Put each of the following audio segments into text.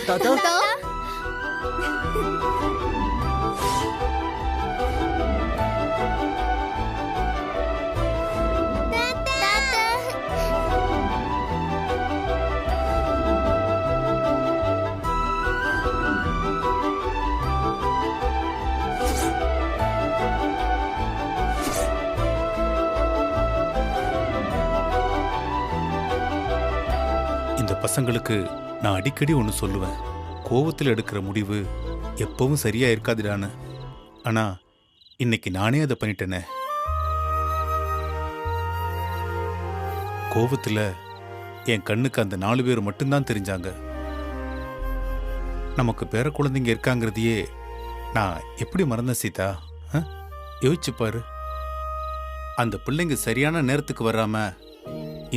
தாத்தா இந்த பசங்களுக்கு நான் அடிக்கடி ஒன்று சொல்லுவேன், கோவத்தில் எடுக்கிற முடிவு எப்பவும் சரியா இருக்காதுடான்னு. ஆனா இன்னைக்கு நானே அதை பண்ணிட்டேனே. கோவத்தில் என் கண்ணுக்கு அந்த 4 பேர் மட்டும்தான் தெரிஞ்சாங்க. நமக்கு பேர குழந்தைங்க இருக்காங்கிறதையே நான் எப்படி மறந்தேன் சீதா? யோசிச்சு பாரு. அந்த பிள்ளைங்க சரியான நேரத்துக்கு வராம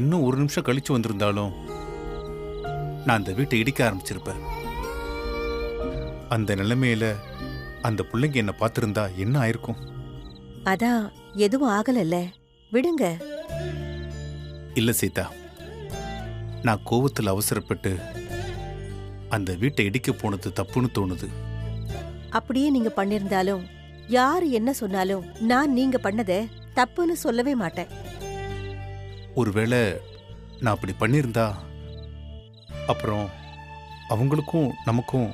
இன்னும் ஒரு நிமிஷம் கழிச்சு வந்திருந்தாலும் நான் அந்த வீட்டை இடிக்க ஆரம்பிச்சிருப்பேன். அந்த நிலைமையில அந்த பிள்ளைங்க என்ன பார்த்திருந்தா என்ன ஆயிருக்கும்? அதான் எதுவும் ஆகலல்ல, விடுங்க. இல்ல சீதா, நான் கோவத்தில் அவசரப்பட்டு அந்த வீட்டை இடிக்க போனது தப்புன்னு தோணுது. அப்படியே நீங்க பண்ணிருந்தாலும் யாரு என்ன சொன்னாலும் நான் நீங்க பண்ணத தப்புன்னு சொல்லவே மாட்டேன். ஒருவேளை நான் அப்படி பண்ணியிருந்தா அப்புறம் அவங்களுக்கும் நமக்கும்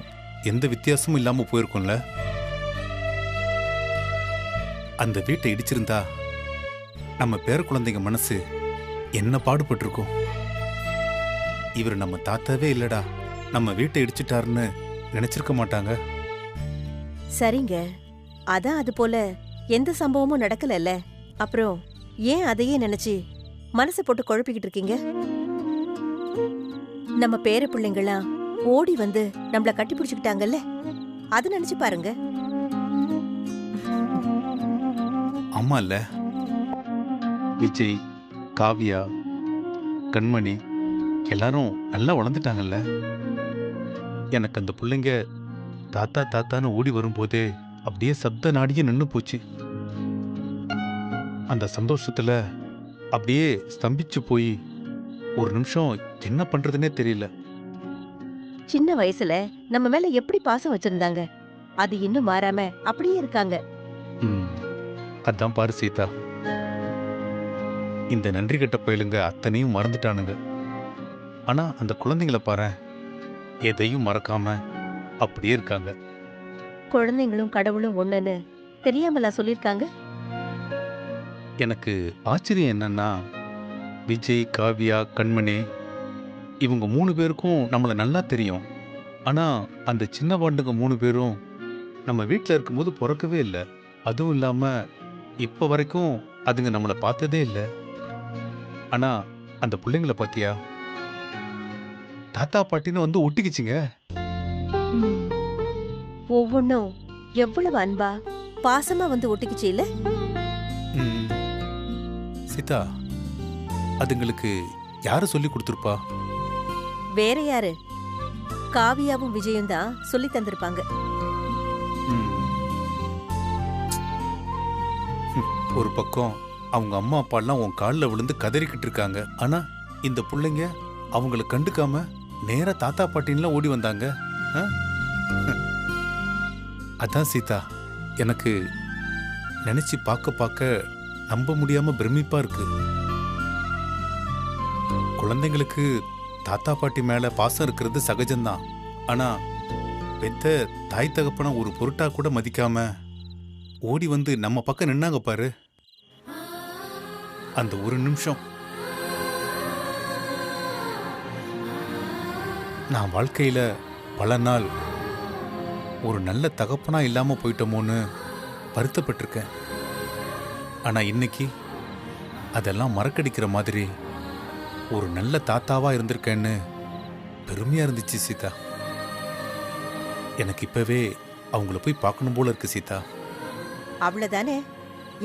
எந்த வித்தியாசமும் இல்லாம போயிருக்கும்ல. அந்த வீட்டை இடிச்சிருந்தா நம்ம பேர குழந்தைங்க மனசு என்ன பாடுபட்டிருக்கும்? இவர் நம்ம தாத்தாவே இல்லடா, நம்ம வீட்டை இடிச்சிட்டாருன்னு நினைச்சிருக்க மாட்டாங்க. சரிங்க, அதான் அது போல எந்த சம்பவமும் நடக்கலல்ல, அப்புறம் ஏன் அதையே நினைச்சு மனசை போட்டு குழப்பிக்கிட்டு இருக்கீங்க? நம்ம பேர பிள்ளைங்களா ஓடி வந்து நம்மள கட்டி பிடிச்சுக்கிட்டாங்கல்ல, அது நினைச்சு பாருங்க. ஆமா இல்ல, விஜய், காவியா, கண்மணி எல்லாரும் நல்லா வளர்ந்துட்டாங்கல்ல. எனக்கு அந்த பிள்ளைங்க தாத்தா தாத்தான்னு ஓடி வரும்போதே அப்படியே சப்த நாடியே நின்று போச்சு. அந்த சந்தோஷத்துல அப்படியே ஸ்தம்பிச்சு போய் ஒரு நிமிஷம் என்ன பண்றதுன்னே தெரியல. சின்ன வயசுல நம்ம மேல எப்படி பாசம் வச்சிருந்தாங்க, அது இன்னும் மாறாம அப்படியே இருக்காங்க. அதான் பாரு சீதா, இந்த நன்றி கெட்ட பயலுங்க அத்தனையும் மறந்துட்டானுங்க. ஆனா அந்த குழந்தைங்கள பாரு, எதையும் மறக்காம அப்படியே இருக்காங்க. குழந்தைங்களும் கடவுளும் ஒண்ணுன்னு தெரியாமலா சொல்லிருக்காங்க? எனக்கு ஆச்சரியம் என்னன்னா, விஜய், காவியா, கண்மணி இவங்க 3 பேருக்கும் நம்மளை நல்லா தெரியும். ஆனா அந்த சின்ன பாண்டுங்க 3 பேரும் நம்ம வீட்டில் இருக்கும்போது பிறக்கவே இல்லை. அதுவும் இல்லாம இப்போ வரைக்கும் அதுங்க நம்மளை பார்த்ததே இல்லை. ஆனா அந்த பிள்ளைங்களை பார்த்தியா, தாத்தா பாட்டின்னு வந்து ஒட்டிக்கிச்சுங்க. ஒவ்வொன்னும் எவ்வளவு அன்பா பாசமா வந்து ஒட்டிக்கிச்சு இல்ல? சீதா, அதுங்களுக்கு யாரு சொல்லி கொடுத்துருப்பா? வேற யாரு? காவியாவும் விஜயும் தான் சொல்லி தந்திருப்பாங்க. ஒரு பக்கம் அவங்க அம்மா அப்பா எல்லாம் உன் காலில் விழுந்து கதறிக்கிட்டு இருக்காங்க. ஆனா இந்த பிள்ளைங்க அவங்களை கண்டுக்காம நேரா தாத்தா பாட்டின்லாம் ஓடி வந்தாங்க. அதான் சீதா, எனக்கு நினைச்சு பார்க்க பார்க்க நம்ப முடியாம பிரமிப்பா இருக்கு. குழந்தைங்களுக்கு தாத்தா பாட்டி மேல பாசம் இருக்கிறது சகஜம்தான். ஆனா பெத்த தாய் தகப்பன ஒரு பொருட்டா கூட மதிக்காம ஓடி வந்து நம்ம பக்கம் நின்னாங்க பாரு. அந்த ஒரு நிமிஷம் நான் வாழ்க்கையில பல நாள் ஒரு நல்ல தகப்பனா இல்லாம போயிட்டோமோன்னு வருத்தப்பட்டிருக்கேன். ஆனா இன்னைக்கு அதெல்லாம் மறக்கடிக்கிற மாதிரி ஒரு நல்ல தாத்தாவா இருந்திருக்கேன்னு பெருமையா இருந்துச்சு சீதா. எனக்கு இப்பவே அவங்கள போய் பார்க்கணும் போல இருக்கு சீதா. அவ்வளவுதானே,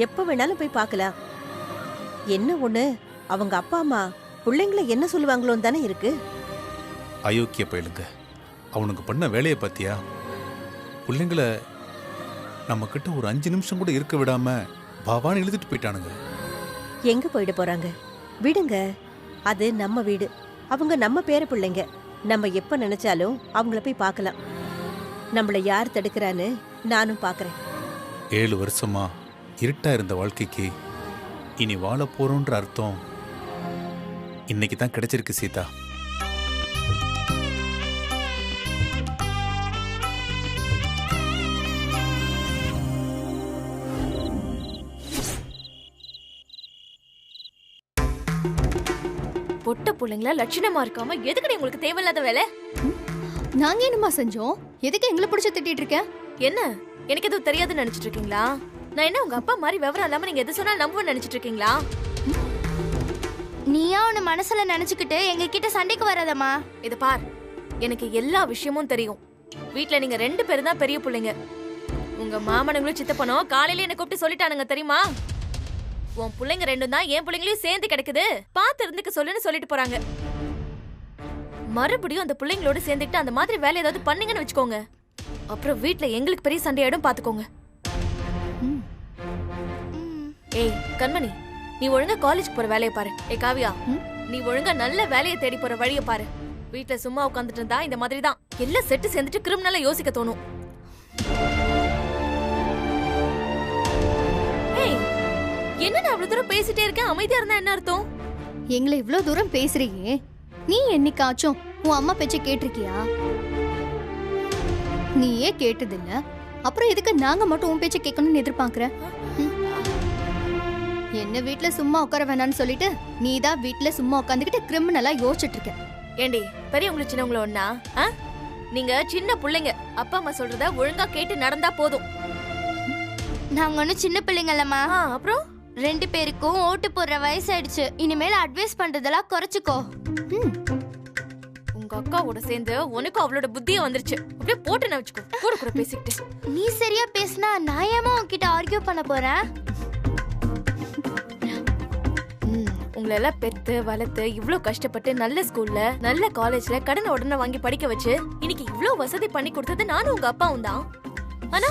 எப்ப வேணாலும் போய் பார்க்கலாம். என்ன ஒண்ணு, அவங்க அப்பா அம்மா பிள்ளைங்களை என்ன சொல்லுவாங்களோன்னு தானே இருக்கு. அயோக்கிய பயலுங்க, அவனுக்கு பண்ண வேலையை பார்த்தியா? பிள்ளைங்கள நம்ம கிட்ட ஒரு 5 நிமிஷம் கூட இருக்க விடாம பாவான்னு இழுத்துட்டு போயிட்டானுங்க. எங்க போயிட போறாங்க? விடுங்க, அது நம்ம வீடு, அவங்க நம்ம பேர பிள்ளைங்க. நம்ம எப்ப நினைச்சாலும் அவங்கள போய் பார்க்கலாம். நம்மள யார் தடுக்கிறான்னு நானும் பார்க்கறேன். 7 வருஷமா இருட்டா இருந்த வாழ்க்கைக்கு இனி வாழ போறோன்ற அர்த்தம் இன்னைக்கு தான் கிடைச்சிருக்கு சீதா. பொட்ட பிள்ளைங்களா லட்சணமா இருக்காம எதுக்குடி உங்களுக்கு தேவையில்லாத வேலை? நாங்க என்னமா செஞ்சோம்? எதுக்கு எங்களை பிடிச்ச திட்டிட்டு இருக்க? என்ன எனக்கு எதுவும் தெரியாதுன்னு நினைச்சிட்டு இருக்கீங்களா? நான் என்ன உங்க அப்பா மாதிரி விவரம் இல்லாம நீங்க எது சொன்னாலும் நம்புவேன்னு நினைச்சிட்டு இருக்கீங்களா? நீயா உன்ன மனசுல நினைச்சுக்கிட்டு எங்க கிட்ட சண்டைக்கு வராதம்மா. இது பார், எனக்கு எல்லா விஷயமும் தெரியும். வீட்ல நீங்க 2 பேரும் தான் பெரிய பிள்ளைங்க. உங்க மாமனுங்களும் சித்தப்பனும் காலையில என்ன கூப்பிட்டு சொல்லிட்டானுங்க தெரியுமா? உன் பிள்ளைங்க 2 தான் என் பிள்ளைங்களையும் சேர்ந்து கிடைக்குது, பார்த்து இருந்துக்க சொல்லுன்னு சொல்லிட்டு போறாங்க. மறுபடியும் அந்த பிள்ளைங்களோட சேர்ந்துக்கிட்டு அந்த மாதிரி வேலை ஏதாவது பண்ணீங்கன்னு வச்சுக்கோங்க, அப்புறம் வீட்ல எங்களுக்கு பெரிய சண்டையாயிடும் பாத்துக்கோங்க. ஏய் கண்மணி, நீ ஒழுங்கா காலேஜ் போற வேலையை பாரு. ஏய் காவியா, நீ ஒழுங்கா நல்ல வேலையை தேடி போற வழியை பாரு. வீட்ல சும்மா உட்காந்துட்டு இருந்தா இந்த மாதிரி தான் எல்லாம் செட்டு சேர்ந்துட்டு கிரிமினலா யோசிக்க தோணும். ஏய் என்ன நான் அவ்வளவு தூரம் பேசிட்டே இருக்கேன், அமைதியா இருந்தா என்ன அர்த்தம்? எங்களை இவ்ளோ தூரம் பேசுறீங்க, நீ என்னைக்காச்சும் உன் அம்மா பேச்ச கேட்டிருக்கியா? நீயே கேட்டதில்ல, அப்புறம் எதுக்கு நாங்க மட்டும் உன் பேச்ச கேட்கணும்னு எதிர்பார்க்கற? என்ன வீட்ல சும்மா உட்கார வேணாம்னு சொல்லிட்டு நீ தான் வீட்ல சும்மா உட்காந்துக்கிட்டு கிரிமினலா யோசிச்சுட்டு இருக்க. ஏண்டி பெரியவங்களும் சின்னவங்களும் ஒண்ணா? நீங்க சின்ன பிள்ளைங்க, அப்பா அம்மா சொல்றத ஒழுங்கா கேட்டு நடந்தா போதும். நாங்க ஒன்னும் சின்ன பிள்ளைங்களம்மா. அப்புறம் 2 பேருக்கும் ஓட்டு போடுற வயசாயிடுச்சு. இனிமேல் அட்வைஸ் பண்றதெல்லாம் குறைச்சுக்கோ. உங்க அக்காவோட சேர்ந்து உனக்கும் அவளோட புத்தியும் வந்துருச்சு. அப்படியே போட்டு நான் வச்சுக்கோ, கூட கூட பேசிக்கிட்டு. நீ சரியா பேசினா நான் ஏமா உன்கிட்ட ஆர்கியூ பண்ண போறேன்? உங்களை எல்லாம் பெத்து வளர்த்து இவ்ளோ கஷ்டப்பட்டு நல்ல ஸ்கூல்ல நல்ல காலேஜ்ல கடனை உடனே வாங்கி படிக்க வச்சு இன்னைக்கு இவ்ளோ வசதி பண்ணி கொடுத்தது நானும் உங்க அப்பாவும் தான். ஆனா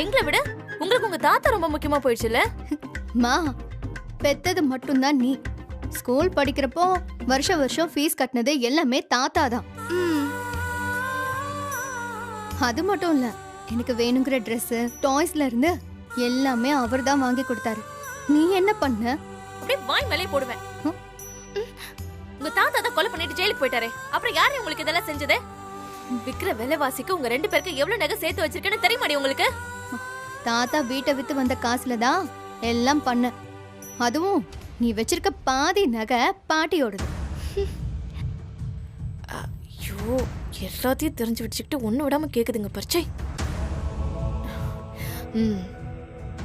எங்களை விட உங்களுக்கு உங்க தாத்தா ரொம்ப முக்கியமா போயிடுச்சுல? மா, பெத்தது மட்டும்தான் நீ. ஸ்கூல் படிக்கிறப்போ வருஷம் ஃபீஸ் கட்டினது எல்லாமே தாத்தா தான். அது மட்டும் இல்ல, எனக்கு வேணுங்கிற ட்ரெஸ் டாய்ஸ்ல இருந்து எல்லாமே அவர் தான் வாங்கி கொடுத்தாரு. நீ என்ன பண்ண? அப்படியே வாய் மேலே போடுவேன். உங்க தாத்தா தான் கொலை பண்ணிட்டு ஜெயிலுக்கு போயிட்டாரே, அப்புறம் யாரு உங்களுக்கு இதெல்லாம் செஞ்சது? விக்கிற விலைவாசிக்கு உங்க 2 பேருக்கு எவ்வளவு நகை சேர்த்து வச்சிருக்கேன்னு தெரியுமாடி உங்களுக்கு? தாத்தா வீட்டை வித்து வந்த காசுல தான் எல்லாம் பண்ண. அதுவும் நீ வச்சிருக்க பாதி நகை பாட்டியோடது. ஐயோ, எல்லாத்தையும் தெரிஞ்சு வச்சுக்கிட்டு ஒண்ணு விடாம கேக்குதுங்க பரிச்சை.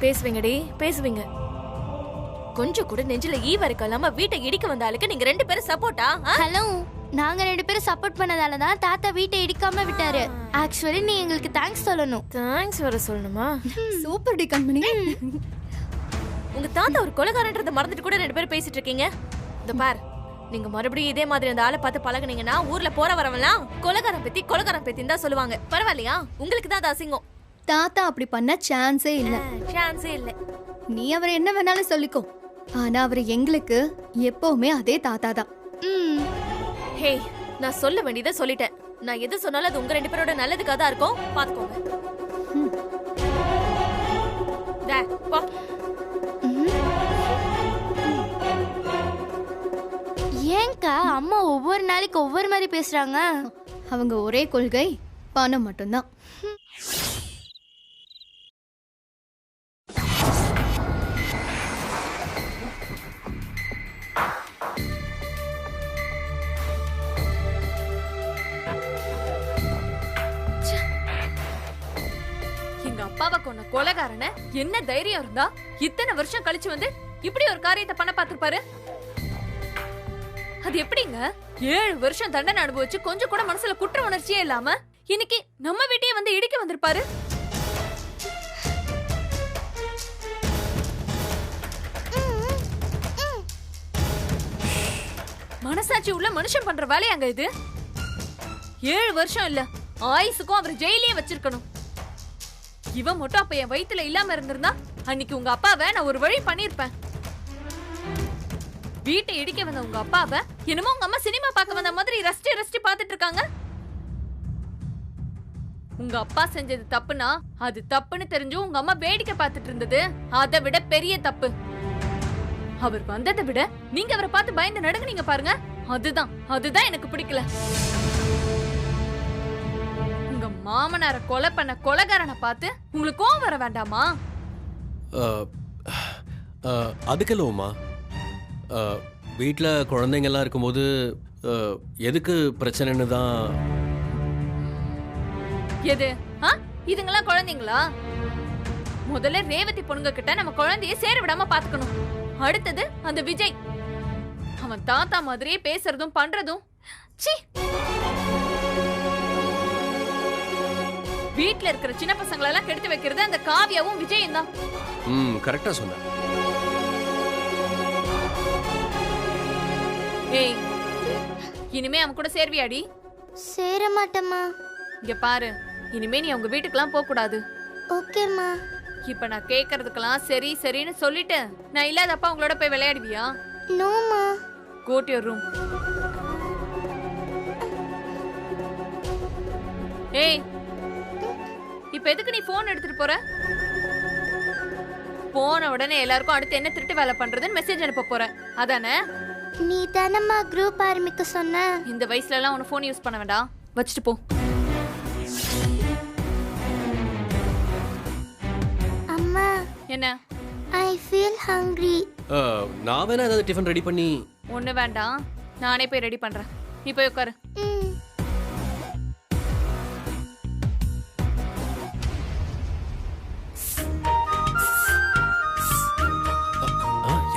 பேசுவீங்கடி பேசுவீங்க. கொஞ்சம் கூட நெஞ்சில ஈ வரைக்கும் இல்லாம வீட்டை இடிக்க வந்த ஆளுக்கு நீங்க 2 பேரும் சப்போர்ட்டா? ஹலோ, நாங்க 2 பேரும் சப்போர்ட் பண்ணதால தான் தாத்தா வீட்டை இடிக்காம விட்டாரு. ஆக்சுவலி நீ எங்களுக்கு தேங்க்ஸ் சொல்லணும். தேங்க்ஸ் வர சொல்லணுமா? Super T company. உங்க தாத்தா ஒரு கொலைகாரன்றத மறந்துட்டு கூட 2 பேரும் பேசிட்டு இருக்கீங்க. இந்த பார், நீங்க மறுபடியும் இதே மாதிரி அந்த ஆளை பார்த்து பழகுனீங்கன்னா ஊர்ல போற வரவெல்லாம் கொலைகாரன் பேத்தின்னு தான் சொல்லுவாங்க. பரவாயில்லையா? உங்களுக்கு தான் அது அசிங்கம். தாத்தா அப்படி பண்ண சான்ஸே இல்ல. சான்ஸே இல்ல. நீ அவர் என்ன வேணாலும் சொல்லிக்கோ, ஆனா அவர் எங்களுக்கு எப்பவுமே அதே தாத்தா தான். ஹே, நான் சொல்ல வேண்டியதை சொல்லிட்டேன். நான் எது சொன்னாலும் அது உங்க 2 பேரோட நல்லதுக்காக தான் இருக்கும். பாத்துக்கோங்க. ஏங்கா அம்மா ஒவ்வொரு நாளைக்கு ஒவ்வொரு மாதிரி பேசுறாங்க? அவங்க ஒரே கொள்கை, பணம் மட்டும்தான். அப்பாவை கொன்ன கொலைகாரன என்ன தைரியம் இருந்தா இத்தனை வருஷம் கழிச்சு வந்து இப்படி ஒரு காரியத்தை பண்ண பாத்துருப்பாரு? அது எப்படிங்க 7 வருஷம் தண்டனை அனுபவிச்சு கொஞ்சம் கூட மனசுல குற்ற உணர்ச்சியே இல்லாம இன்னைக்கு நம்ம வீட்டையே வந்து இடிக்க வந்திருப்பாரு? மனசாட்சி உள்ள மனுஷன் பண்ற வேலையாங்க இது? 7 வருஷம் இல்ல, ஆயுசுக்கும் அவர் ஜெயிலே வச்சிருக்கணும். இவன் மட்டும் அப்ப என் வயித்துல இல்லாம இருந்திருந்தா அன்னைக்கு உங்க அப்பாவை நான் ஒரு வழி பண்ணிருப்பேன். வீட்டை இடிக்க வந்த உங்க அப்பாவை என்னமோ உங்க அம்மா சினிமா பார்க்க வந்த மாதிரி ரசிச்சு பார்த்துட்டு இருக்காங்க. உங்க அப்பா செஞ்சது தப்புனா அது தப்புன்னு தெரிஞ்சும் உங்க அம்மா வேடிக்கை பார்த்துட்டு இருந்தது அதை விட பெரிய தப்பு. அவர் வந்ததை விட நீங்க அவரை பார்த்து பயந்து நடுங்குனீங்க பாருங்க, அதுதான் எனக்கு பிடிக்கல. உங்க மாமனாரை கொலை பண்ண கொலைகாரனை பார்த்து உங்களுக்கு கோவம் வர வேண்டாமா? அதுக்கெல்லாம் வீட்டில் குழந்தைங்கள்லாம் இருக்கும்போது எதுக்கு பிரச்சனைன்னு தான். எது? இதுங்கெல்லாம் குழந்தைங்களா? முதல்ல ரேவதி பொண்ணுங்க கிட்ட நம்ம குழந்தைய சேர விடாம பாத்துக்கணும். அடுத்தது அந்த விஜய், அவன் தாத்தா மாதிரியே பேசுறதும் பண்றதும். சீ! வீட்ல இருக்கிற சின்ன பசங்களை எல்லாம் கெடுத்து வைக்கிறது அந்த காவியாவும் விஜயும் தான். கரெக்டா சொன்ன. ஏய், இனிமே அவன் கூட சேர்வியாடி? சேர மாட்டேம்மா. இங்க பாரு, இனிமே நீ அவங்க வீட்டுக்கெல்லாம் போக கூடாது. ஓகேம்மா. இப்ப நான் கேக்குறதுக்கெல்லாம் சரி சரின்னு சொல்லிட்டு நான் இல்லாதப்பா உங்களோட போய் விளையாடுவியா? நோமா. Go to your room. ஏய், இப்ப எதுக்கு நீ போன் எடுத்துட்டு போற? போன உடனே எல்லாருக்கும் அடுத்து என்ன திருட்டு வேலை பண்றதுன்னு மெசேஜ் அனுப்ப போற அதானே? நீ தானம்மா குரூப் ஆரம்பிக்க சொன்ன. இந்த வயசுல எல்லாம் உன போன் யூஸ் பண்ண வேண்டாம், வச்சுட்டு போ. அம்மா. என்ன? I feel hungry. நான் வேணா ஏதாவது டிஃபன் ரெடி பண்ணி. ஒண்ணு வேண்டாம், நானே போய் ரெடி பண்றேன். நீ போய் உட்காரு.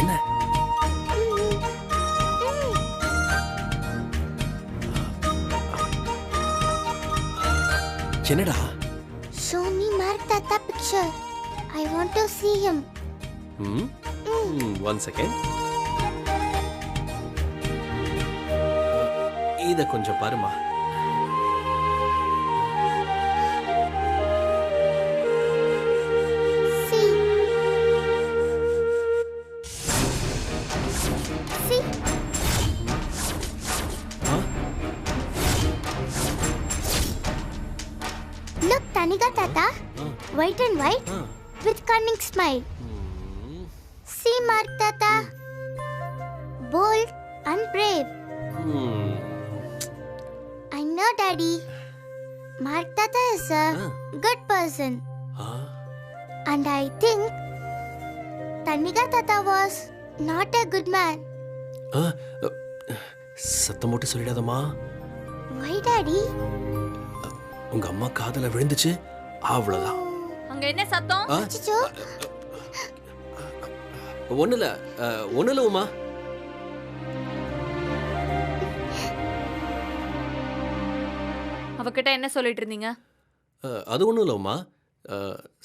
என்ன? என்னடா? Show me Mark Tata picture. I want to see him. One second. இத கொஞ்சம் பாருமா. See. See. Look, Tanika Tata. White and white with cunning smile. See, Mark Tata. Bold and brave. I know, Daddy. Mark Tata is a good person. And I think Tanika Tata was not a good man. சத்தம் போட்டு சொல்லிடாதம்மா. Why, Daddy? உங்க அம்மா காதுல விழுந்துச்சு, அவ்வளவுதான். அங்க என்ன சத்தம்? அச்சச்சோ. ஒண்ணுல உமா. அவகிட்ட என்ன சொல்லிட்டு இருந்தீங்க? அது ஒண்ணும் இல்ல உமா.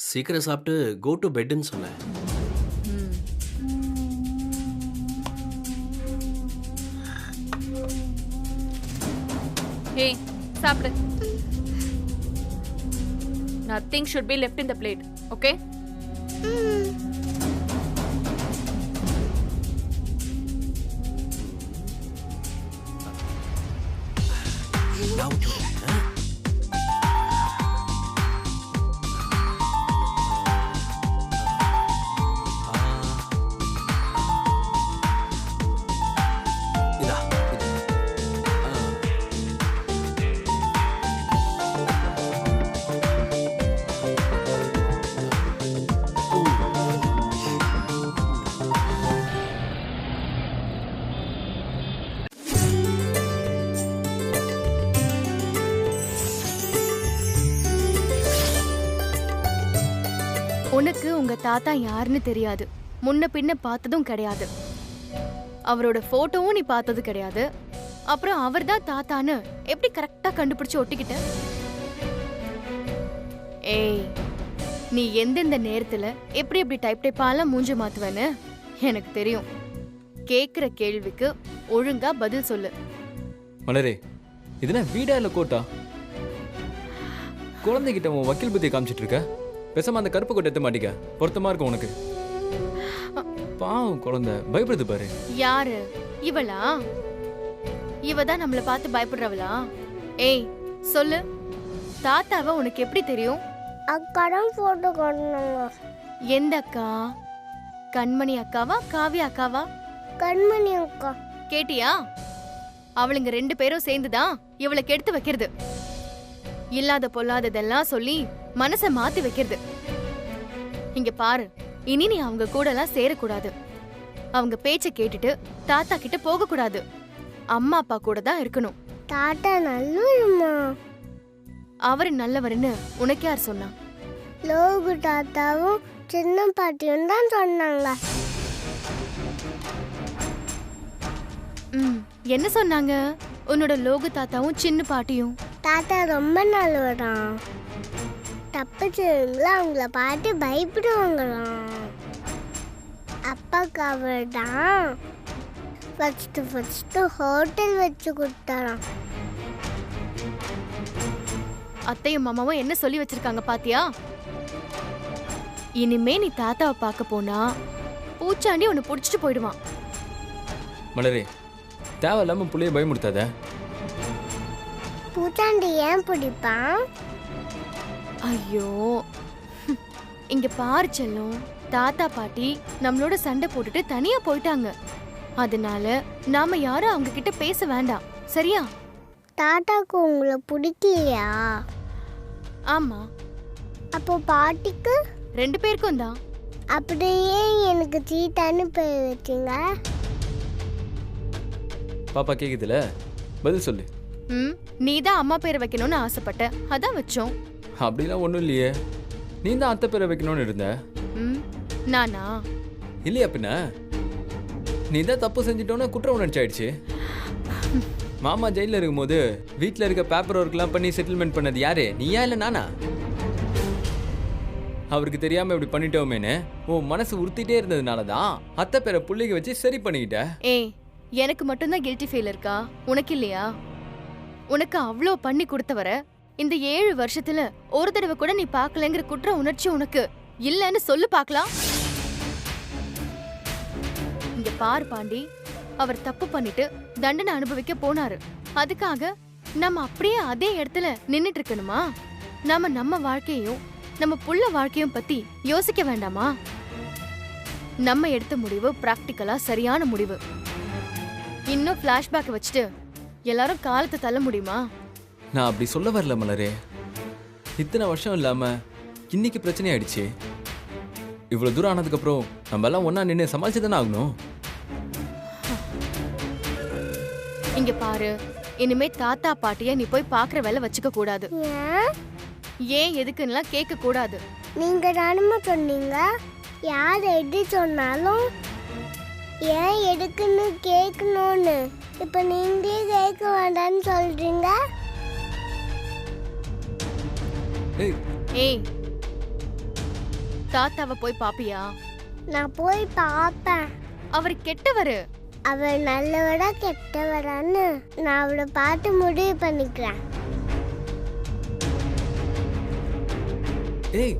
சீக்கிரம் சாப்பிட்டு கோ டு பெட்னு சொன்னேன். ஏய், சாப்பிடு. Nothing should be left in the plate, okay? Now do that. உனக்கு உங்க தாத்தா யாருன்னு தெரியாது, முன்ன பின்ன பார்த்ததும் கிடையாது, அவரோட போட்டோவும் நீ பார்த்தது கிடையாது. அப்புறம் அவர் தான் தாத்தான்னு எப்படி கரெக்டா கண்டுபிடிச்சு ஒட்டிக்கிட்ட? ஏய், நீ எந்தெந்த நேரத்துல எப்படி எப்படி டைப்பாலாம் மூஞ்ச மாத்துவேன்னு எனக்கு தெரியும். கேக்குற கேள்விக்கு ஒழுங்கா பதில் சொல்லு. மலரே, இதுனா வீடா இல்ல கோட்டா? குழந்தைகிட்ட உன் வக்கீல் புத்தியை காமிச்சிட்டு இருக்க. பேசாம அந்த கருப்பு கொட்டை எடுத்து மாட்டிக்க, பொருத்தமா இருக்கும் உனக்கு. பாவம் குழந்தை பயப்படுது பாரு. யாரு இவளா? இவ தான் நம்மள பார்த்து பயப்படுறவளா? ஏய் சொல்லு, தாத்தாவை உனக்கு எப்படி தெரியும்? அக்காடம் போட்டோ காட்டினாங்க. எந்த அக்கா? கண்மணி அக்காவா காவியா அக்காவா? கண்மணி அக்கா. கேட்டியா? அவளுங்க 2 பேரும் சேர்ந்துதான் இவளை கெடுத்து வைக்கிறது. இல்லாத பொல்லாததெல்லாம் சொல்லி மனச மாத்தி வைக்கிறது. இங்க பாரு, இனி நீ அவங்க கூட எல்லாம் சேரக்கூடாது. அவங்க பேச்ச கேட்டுட்டு தாத்தா கிட்ட போக கூடாது. அம்மா அப்பா கூட தான் இருக்கணும். தாத்தா நல்லவருமா? அவரு நல்லவருன்னு உனக்கு யார் சொன்னா? லோகு தாத்தாவும் சின்ன பாட்டியும் தான் சொன்னாங்க. என்ன சொன்னாங்க உன்னோட லோகு தாத்தாவும் சின்ன பாட்டியும்? தாத்தா ரொம்ப நல்லவராம். தப்பு செய்வீங்களா அவங்கள பார்த்து பயப்படுவாங்களாம். அப்பாவுக்கு அவர் தான் ஃபர்ஸ்ட் ஹோட்டல் வச்சு கொடுத்தாராம். அத்தையும் மாமாவும் என்ன சொல்லி வச்சிருக்காங்க பாத்தியா? இனிமே நீ தாத்தாவை பார்க்க போனா பூச்சாண்டி உன்னை புடிச்சிட்டு போயிடுவான். மலரே, தேவையில்லாம புள்ளைய பயமுடுத்தாத. பூச்சாண்டி ஏன் பிடிப்பான்? ஐயோ, இங்க பாரு செல்லம், தாத்தா பாட்டி நம்மளோட சண்டை போட்டுட்டு தனியா போயிட்டாங்க. அதனால நாம யாரும் அவங்க கிட்ட பேச வேண்டாம், சரியா? தாத்தாக்கு உங்களை பிடிக்கலையா? ஆமா. அப்போ பாட்டிக்கு? 2 பேருக்கும் தான். அப்படியே எனக்கு சீத்தான்னு பேர் வச்சுங்க. பாப்பா கேக்குதுல, பதில் சொல்லு. நீ தான் அம்மா பேரை வைக்கணும்னு ஆசைப்பட்ட, அதான் வச்சோம். அப்படிலாம் ஒன்றும் இல்லையே, நீ தான் அத்தை பேரை வைக்கணும்னு இருந்த. நானா? இல்லையா பின்ன? நீ தான் தப்பு செஞ்சிட்டோன்னா குற்ற உணர்ச்சி ஆயிடுச்சு. மாமா ஜெயிலில் இருக்கும்போது வீட்டில் இருக்க பேப்பர் ஒர்க்லாம் பண்ணி செட்டில்மெண்ட் பண்ணது யாரு, நீயா இல்லை நானா? அவருக்கு தெரியாம இப்படி பண்ணிட்டோமேன்னு உன் மனசு உறுத்திட்டே இருந்ததுனால தான் அத்தை பேரை புள்ளிக்கு வச்சு சரி பண்ணிக்கிட்ட. ஏய், எனக்கு மட்டும்தான் கில்ட்டி ஃபீல் இருக்கா? உனக்கு இல்லையா? உனக்கு அவ்வளோ பண்ணி கொடுத்தவர இந்த 7 வருஷத்துல ஒரு தடவை கூட நீ பார்க்கலங்கிற குற்ற உணர்ச்சி உனக்கு இல்லன்னு சொல்லு பார்க்கலாம். இங்க பாரு பாண்டி, அவர் தப்பு பண்ணிட்டு தண்டனை அனுபவிக்க போனாரு. அதுக்காக நம்ம அப்படியே அதே இடத்துல நின்னுட்டு இருக்கணுமா? நம்ம வாழ்க்கையும் நம்ம புள்ள வாழ்க்கையும் பத்தி யோசிக்க வேண்டாமா? நம்ம எடுத்த முடிவு பிராக்டிக்கலா சரியான முடிவு. இன்னும் பிளாஷ்பேக் வச்சுட்டு எல்லாரும் காலத்தை தள்ள முடியுமா? நான் அப்படி சொல்ல வரல மலரே. இத்தனை வருஷம் இல்லாம இன்னைக்கு பிரச்சனை ஆயிடுச்சு. இவ்வளவு தூரம் ஆனதுக்கு அப்புறம் நம்ம எல்லாம் ஒன்னா நின்று சமாளிச்சு தானே ஆகணும். இங்க பாரு, இனிமே தாத்தா பாட்டிய நீ போய் பாக்குற வேலை வச்சுக்க கூடாது. ஏன் எதுக்குன்னு கேட்க கூடாது. நீங்க தானமா சொன்னீங்க யார் எது சொன்னாலும் ஏன் எதுக்குன்னு கேட்கணும்னு. இப்ப நீங்களே கேட்க வேண்டாம்னு சொல்றீங்க. ஏய், தாத்தாவை போய் பாப்பியா? நான் போய் பாப்பேன். அவர் கெட்டவரு. அவர் நல்லவரா கெட்டவரான்னு நான் அவளை பார்த்து முடிவு பண்ணிக்கிறேன். ஏய்,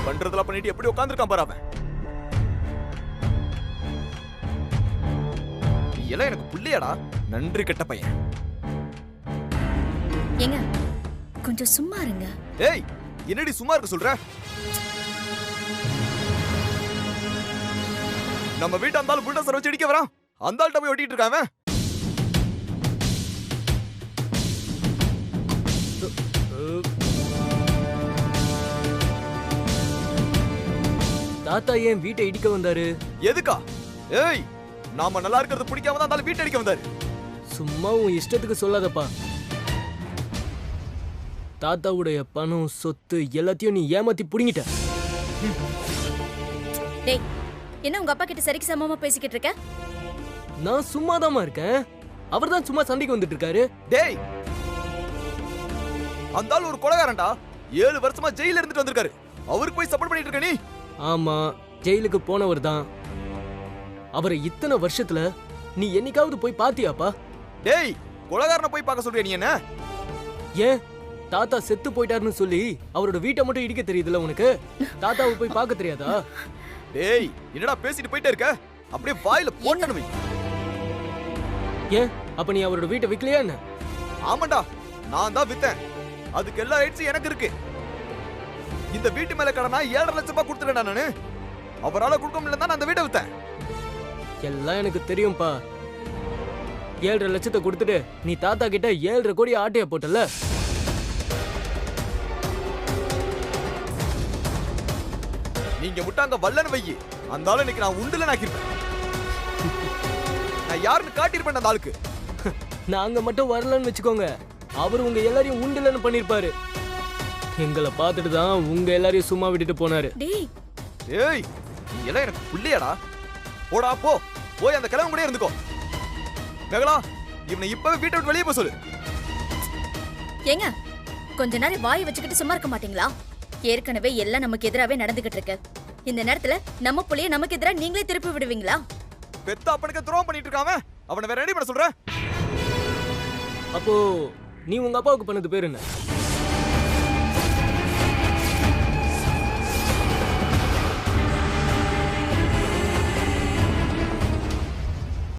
பண்றதெல்லாம் பண்ணிட்டு எப்படி உட்கார்ந்திருக்கான் பாரு அவன். எல்லாம் எனக்கு புள்ளியாடா, நன்றி கெட்ட பையன். ஏங்க கொஞ்சம் சும்மா இருங்க. ஏய், என்னடி சும்மா இருக்க சொல்ற? நம்ம வீட்டு அந்த ஆள் புல்டோசர் வச்சு இடிக்க வரான். அந்த ஆள்கிட்ட போய் ஒட்டிட்டு இருக்கான் அவன். தாத்தா ஏன் வீட்டை இடிக்க வந்தாரு? எதுக்கா? ஏய், நாம நல்லா இருக்கிறது பிடிக்காம தான் அந்த வீட்டை இடிக்க வந்தாரு. சும்மா உன் இஷ்டத்துக்கு சொல்லாதப்பா. தாத்தாவுடைய பணம் சொத்து எல்லாத்தையும் நீ ஏமாத்தி புடிங்கிட்ட. டேய், என்ன உங்க அப்பா கிட்ட சரிக்கு சமமா பேசிக்கிட்டு இருக்க? நான் சும்மாதாம்மா இருக்கேன். அவர் தான் சும்மா சண்டைக்கு வந்துட்டு இருக்காரு. டேய், அந்த ஆள் ஒரு கொலைகாரன்டா. 7 வருஷமா ஜெயில இருந்துட்டு வந்திருக்காரு. அவருக்கு போய் சப்போர்ட் பண்ணிட்டு இருக்க நீ? ஆமா, ஜெயிலுக்கு போனவர் தான். அவரை இத்தனை வருஷத்துல நீ என்னைக்காவது போய் பாத்தியாப்பா? டேய், கொலைகாரனை போய் பார்க்க சொல்றியா நீ என்ன? ஏன் தாத்தா செத்து போயிட்டாருன்னு சொல்லி அவரோட வீட்டை மட்டும் இடிக்க தெரியுதுல உனக்கு? தாத்தாவை போய் பார்க்க தெரியாதா? டேய், என்னடா பேசிட்டு போயிட்டே இருக்க? அப்படியே வாயில போட்டனு வை. ஏன் அப்ப நீ அவரோட வீட்டை விக்கலையா என்ன? ஆமாண்டா, நான் தான் வித்தேன். அதுக்கு எல்லா ரைட்ஸும் எனக்கு இருக்கு. இந்த வீட்டு மேல கடனா 7.5 லட்சம் ரூபாய் கொடுத்துட்டேன் நானு. அவரால கொடுக்க முடியல தான் அந்த வீட்டை வித்தேன். எல்லாம் எனக்கு தெரியும்பா. 7.5 லட்சத்தை கொடுத்துட்டு நீ தாத்தா கிட்ட 7.5 கோடி ஆட்டைய போட்டல. நீங்க விட்டாங்க வல்லன்னு வை. அந்த ஆளு இன்னைக்கு நான் உண்டுல நாக்கிருப்பேன். நான் யாருன்னு காட்டியிருப்பேன் அந்த ஆளுக்கு. நாங்க மட்டும் வரலன்னு வச்சுக்கோங்க, அவர் உங்க எல்லாரையும் உண்டுலன்னு பண்ணிருப்பாரு. எங்களை பார்த்துட்டு தான் உங்க எல்லாரையும் சும்மா விட்டுட்டு போனாரு. ஏய், நீ எல்லாம் எனக்கு புள்ளியாடா. போடா போ, போய் அந்த கிழமை கூட இருந்துக்கோ. மேகலா, இவனை இப்பவே வீட்டை விட்டு வெளியே போக சொல்லு. ஏங்க, கொஞ்ச நேரம் வாய் வச்சுக்கிட்டு சும்மா இருக்க மாட்டீங்களா? ஏற்கனவே எல்லாம் நமக்கு எதிராவே நடந்துகிட்டு இருக்கு. இந்த நேரத்துல நம்ம புள்ளைய நமக்கு எதிரா நீங்களே திருப்பி விடுவீங்களா? பெத்த அப்பனுக்கு துரோகம் பண்ணிட்டு இருக்காம அவனை வேற ரெடி பண்ண சொல்ற. அப்போ நீ உங்க அப்பாவுக்கு பண்ணது பேரு என்ன?